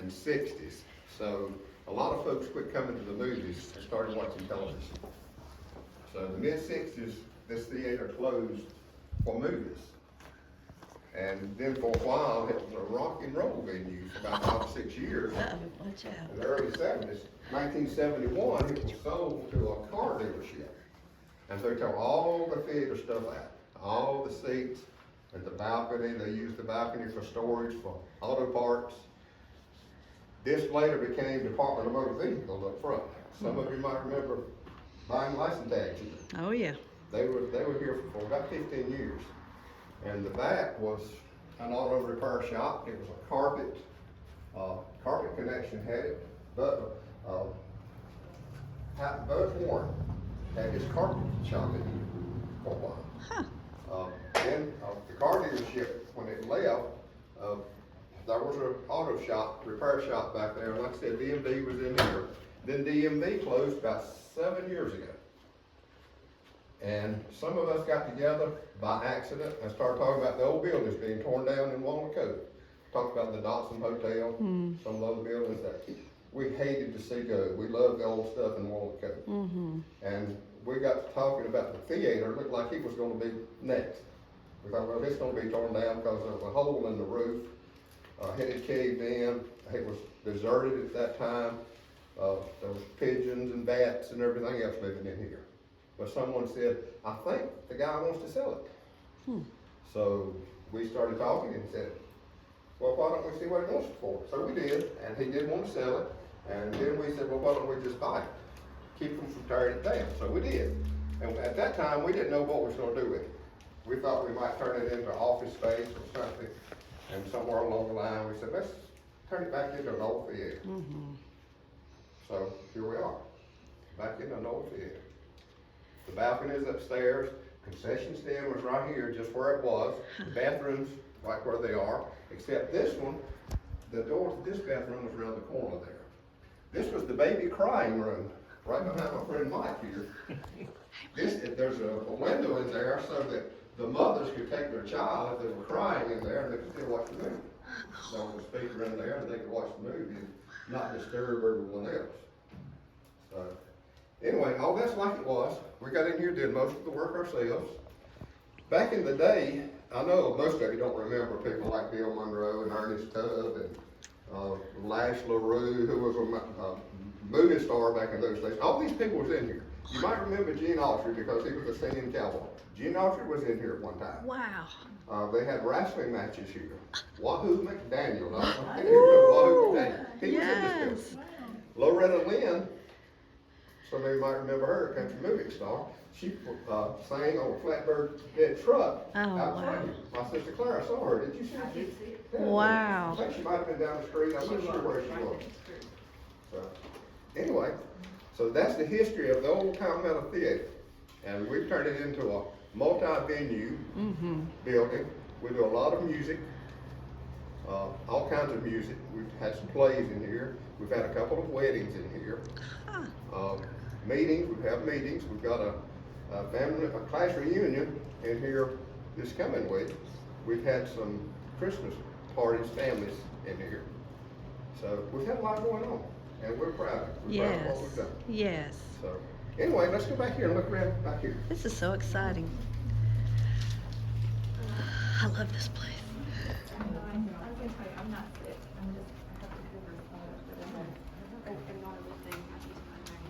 and 60s. So a lot of folks quit coming to the movies and started watching television. So the mid-60s, this theater closed for movies. And then for a while, it was a rock and roll venue for about 5 or 6 years. Watch out. In the early 70s, 1971, it was sold to a car dealership. And so they took all the theater stuff out, all the seats and the balcony. They used the balcony for storage for auto parts. This later became Department of Motor Vehicles up front. Some of you might remember buying license tags here. Oh yeah. They were here for about 15 years. And the back was an auto repair shop. It was a carpet connection had it, but Bud Warren had his carpet shop in here for a while. Huh. Then the car dealership, when it left, there was an auto shop, repair shop back there, and like I said, DMV was in here. Then DMV closed about 7 years ago. And some of us got together by accident and started talking about the old buildings being torn down in Walnut Cove. Talked about the Dotson Hotel, some of the other buildings that we hated to see go. We loved the old stuff in Walnut Cove. And we got to talking about the theater. It looked like it was going to be next. We thought, well, it's going to be torn down because there was a hole in the roof. It had caved in. It was deserted at that time. There was pigeons and bats and everything else living in here. But someone said, I think the guy wants to sell it. So we started talking and said, well, why don't we see what he wants it for? So we did, and he did want to sell it. And then we said, well, why don't we just buy it? Keep them from tearing it down. So we did. And at that time, we didn't know what we was going to do with it. We thought we might turn it into office space or something. And somewhere along the line, we said, let's turn it back into an old theater. So here we are, back in an old theater. The balcony is upstairs, concession stand was right here, just where it was. The bathrooms, right where they are, except this one, the door to this bathroom was around the corner there. This was the baby crying room, right behind my friend Mike here. There's a window in there so that the mothers could take their child if they were crying in there and they could still watch the movie. There was a speaker in there and they could watch the movie and not disturb everyone else. So, anyway, all that's like it was. We got in here, did most of the work ourselves. Back in the day, I know most of you don't remember people like Bill Monroe and Ernest Tubb and Lash LaRue, who was a movie star back in those days. All these people was in here. You might remember Gene Autry because he was a singing cowboy. Gene Autry was in here at one time. Wow. They had wrestling matches here. Wahoo McDaniel. Wahoo McDaniel. He was in this film. Loretta Lynn, some of you might remember her, a country movie star. She sang on a flatbed bed truck out front here. My sister Clara saw her. Did you see her? I did see it. Yeah, Wow. I think she might have been down the street. I'm not sure where she was. So, anyway, so that's the history of the old Palmetto Theatre. And we've turned it into a multi-venue building. We do a lot of music, all kinds of music. We've had some plays in here. We've had a couple of weddings in here. Meetings, we have meetings. We've got a class reunion in here this coming week. We've had some Christmas parties, families in here. So we've had a lot going on, and we're proud of it. We're proud of what we've done. Yes. So anyway, let's go back here and look around back here. This is so exciting. I love this place. I was gonna tell you, I'm not sick. I have to cover and not everything. I need my nose.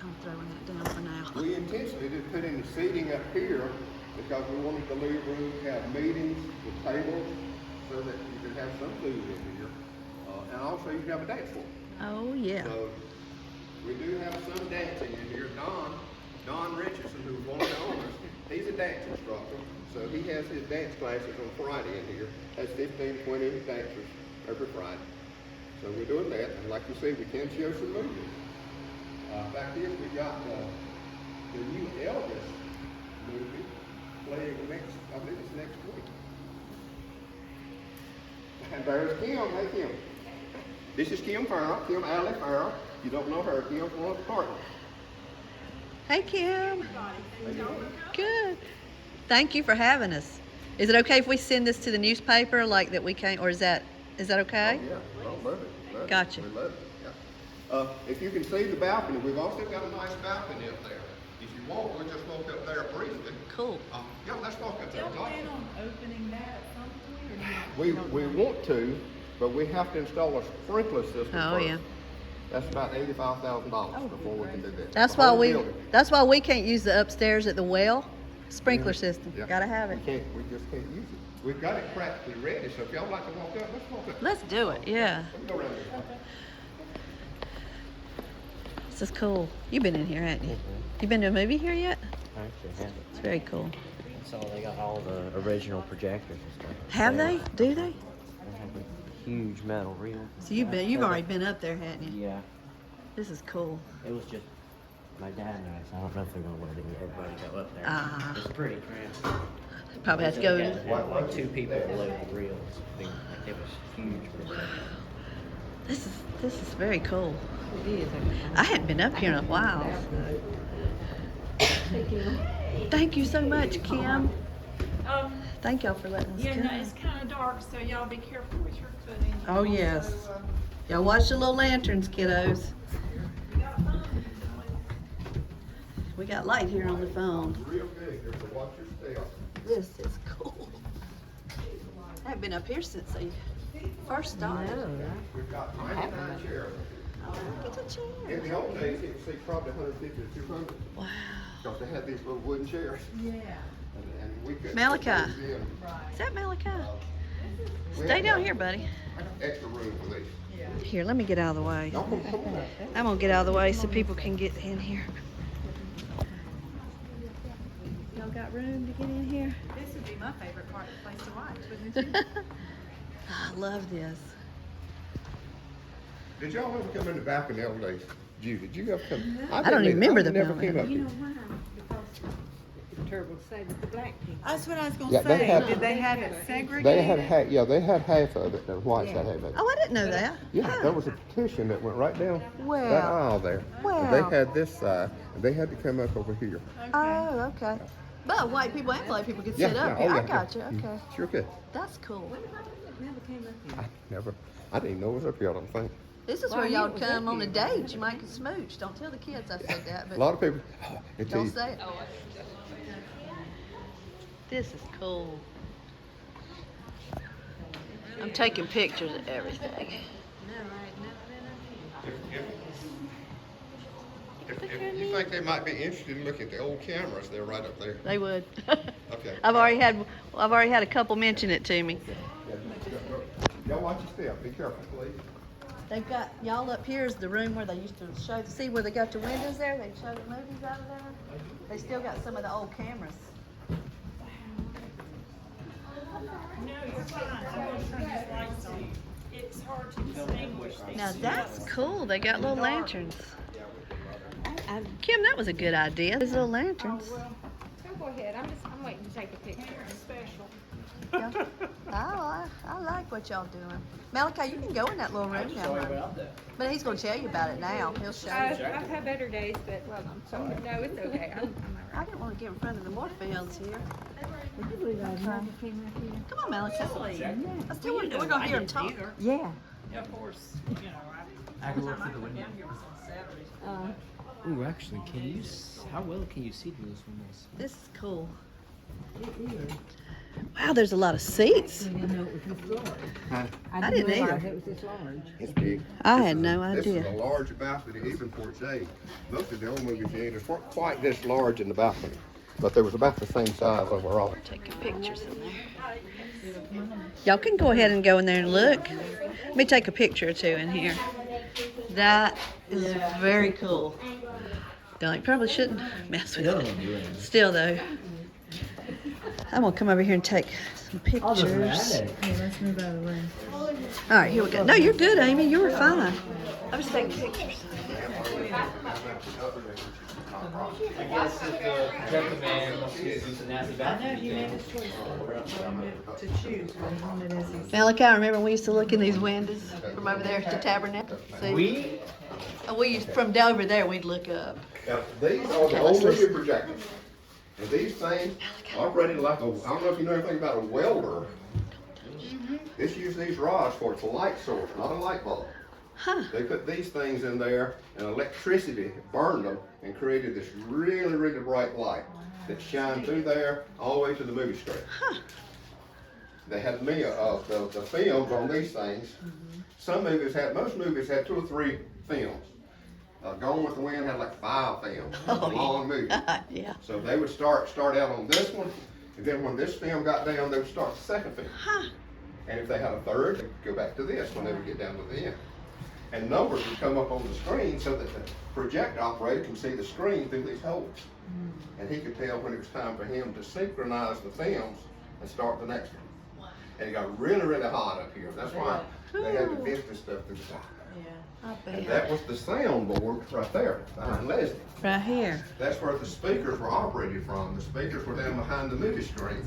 I'm throwing that down for now. We intentionally didn't put any seating up here because we wanted the living room to have meetings with tables so that you could have some food in here. And also you can have a dance floor. Oh yeah. So we do have some dancing in here. Don Richardson, who's one of the owners, he's a dance instructor. So he has his dance classes on Friday in here. Has 15, 20 dancers every Friday. So we're doing that. And like you say, we can show some movies. Back here we got the new Elvis movie playing I believe it's next week. And there's Kim. Hey Kim. This is Kim Farrell, Kim Alley Farrell. You don't know her, Kim's one of the partners. Hey, Kim. Good. Thank you for having us. Is it okay if we send this to the newspaper, like that we can't, or is that okay? Oh, yeah, I love it. Gotcha. We love it, yeah. If you can see the balcony, we've also got a nice balcony up there. If you want, we'll just walk up there briefly. Cool. Yeah, let's walk up there. Y'all plan on opening that at some point, or do you? We want to, but we have to install a sprinkler system Oh, first. yeah. That's about $85,000 before we can do that. That's The why whole we, building. that's why we can't use the upstairs at the well. Sprinkler system. Yeah. Gotta have it. We just can't use it. We've got it practically ready, so if y'all like to walk up, let's walk up. Let's do it, yeah. Let me go around this way. This is cool. You've been in here, haven't you? You been to a movie here yet? I actually haven't. It's very cool. So they got all the original projectors and stuff. Have they? Do they? They have a huge metal reel. So you've already been up there, haven't you? Yeah. This is cool. It was just my dad and I, so I don't know if they're gonna let everybody go up there. Ah. It's pretty cramped. Probably have to They go. had like 2 people below the reels. Like, it was huge. This is very cool. I hadn't been up here in a while. Thank you so much, Kim. Thank y'all for letting us Yeah, no, come. it's kind of dark, so y'all be careful with your footing. Oh, yes. Y'all watch the little lanterns, kiddos. We got light here on the phone. Real big, here, so watch your step. This is cool. I haven't been up here since they first started. We've got 99 chairs. Look at the In chair. the old days, you could see probably 150 to 200, Wow. because they had these little wooden chairs. Yeah. And we couldn't. Malachi. put these in. Is that Malachi? We Stay had down to here, buddy. have Extra room for these. Here, let me get out of the way. Y'all come on. I'm gonna get out of the way so people can get in here. Y'all got room to get in here? This would be my favorite place to watch, wouldn't it? I love this. Did y'all ever come in the balcony the old days? Judy, did you ever come? I don't even remember the never balcony. came up You here. know why? Because it's terrible to say with the black people. That's what I was gonna Yeah, they say. had- Did they have it segregated? They had they had half of it, the whites had half of it. Oh, I didn't know that. Yeah, there was a petition that went right down that Well, aisle there. And well. they had this side, and they had to come up over here. Oh, okay. But white people and black people can Yeah, sit up yeah, here. oh, I yeah, got yeah. you. Okay. Sure could. That's cool. Never came up here. I didn't even know it was up here, I don't think. This is Well, where I knew y'all it was come up on a here. date. You might can smooch. Don't tell the kids I said that, A but lot of people, it's don't easy. say it. This is cool. I'm taking pictures of everything. If you think they might be interested in looking at the old cameras, they're right up there. They would. Okay. I've already had a couple mention it to me. Y'all watch your step, be careful, please. They've got y'all up here is the room where they used to show. See where they got the windows there? They show the movies out of there. They still got some of the old cameras. No, you're fine. I'm gonna turn these lights on. It's hard to distinguish these. Now that's cool. They got little lanterns. I, Kim, that was a good idea. These little lanterns. well, go ahead. I'm waiting to take a picture. Special. Yeah. I like what y'all doing. Malachi, you can go in that little room now. But he's gonna tell you about it now. He'll show you. I've had better days, but well, I'm sorry. No, it's okay. I'm I didn't want to get in front of the Moorfields here. Would you believe I never came up here? Come on, Malachi. Let's do it. We're gonna hear him talk. Yeah. Of course, you know, I can look through the window. Ooh, actually, how well can you see through this windows? This is cool. Wow, there's a lot of seats. I didn't know it was this large. I didn't realize either. it was this large. It's big. I had no This is idea. a large balcony even for its age. Most of the old movie theaters weren't quite this large in the balcony, but they was about the same size overall. Taking pictures in there. Y'all can go ahead and go in there and look. Let me take a picture or two in here. That is very cool. Don't probably shouldn't mess with it. Still though, I'm gonna come over here and take some pictures. Let's move out of the way. All right, here we go. No, you're good, Amy. You were fine. I was taking pictures. I guess if the projector man wants to do some nasty bad I know things, he he made can. his choice to choose what he wanted as he Malachi, remember we used to look in these windows from over there at the tabernacle? See? We, We used, from over there, we'd look up. Now, these are the old movie projectors. And these things operated like a, I don't know if you know anything about a welder. This uses these rods for its light source, not a light bulb. Huh. They put these things in there and electricity burned them and created this really, really bright light that shined through there all the way to the movie screen. They had many of the films on these things. Some movies had, most movies had 2 or 3 films. Gone with the Wind had like 5 films, a long movie. Yeah. So they would start out on this one, and then when this film got down, they would start the second film. Huh. And if they had a third, they'd go back to this when they would get down to the end. And numbers would come up on the screen so that the projector operator can see the screen through these holes. And he could tell when it was time for him to synchronize the films and start the next one. And it got really, really hot up here. That's why they had the vista stuff through the top. And that was the soundboard right there behind Leslie. Right here. That's where the speakers were operated from. The speakers were down behind the movie screen.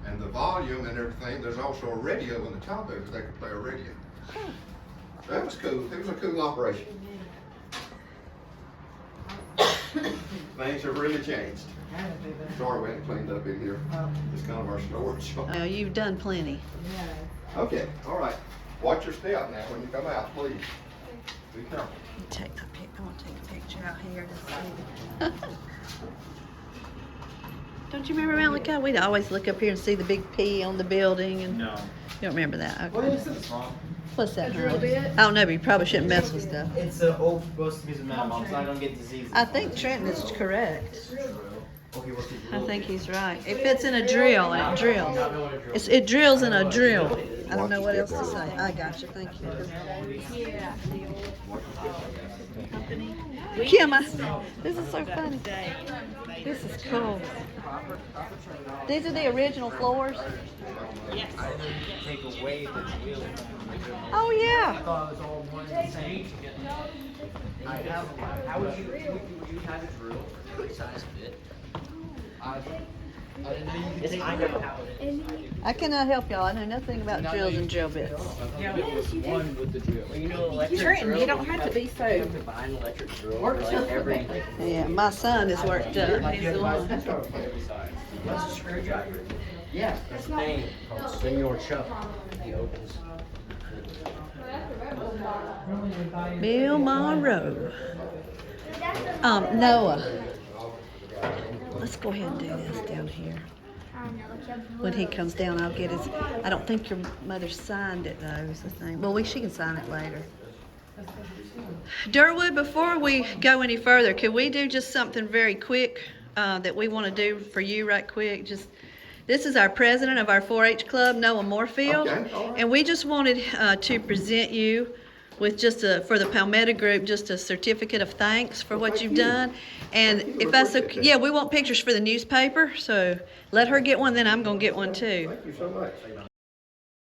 And the volume and everything, there's also a radio in the top of it, they could play a radio. That was cool. It was a cool operation. Things have really changed. Sorry we hadn't cleaned up in here. It's kind of our storage. Oh, you've done plenty. Okay, all right. Watch your step now when you come out, please. Be careful. Take my pic. I want to take a picture out here to see. Don't you remember Malachi? We'd always look up here and see the big P on the building, and no. you don't remember that? Okay. What is this, Mom? What's that? A drill honey? bit? I don't know, but you probably shouldn't mess with stuff. It's an old supposed piece of metal, Mom, so I don't get diseases. I think Trenton is correct. Okay, what's the I drill think bit? he's right. It fits in a drill, and it drills. It drills in a drill. I don't know what else to say. I got you. Thank you. Kim, this is so funny. This is cool. These are the original floors. Yes. Take away the wheel from the original. Oh I yeah. thought it was all one and the same. I have. How would you have a drill for a size bit? I didn't know you could take I know how it is. I cannot help y'all. I know nothing about drills and drill bits. Yeah, it was one with the drill. You know, electric Trenton, drill. you don't have to be so. You have to buy an electric drill for like every. Yeah, my son is worked up. He's the one. Every size. What's a screwdriver? Yeah, that's a thing called Senor Chuck. He opens. Bill Monroe. Noah. Let's go ahead and do this down here. When he comes down, I'll get his. I don't think your mother signed it though. Is the thing. Well, she can sign it later. Durwood, before we go any further, could we do just something very quick that we want to do for you right quick? Just this is our president of our 4-H club, Noah Moorfield, Okay, all right. and we just wanted to present you with just for the Palmetto group, just a certificate of thanks for what thank you've you. done. And Thank you. if that's Appreciate okay, that. yeah, we want pictures for the newspaper, so let her get one, then I'm gonna get one too. Thank you so much.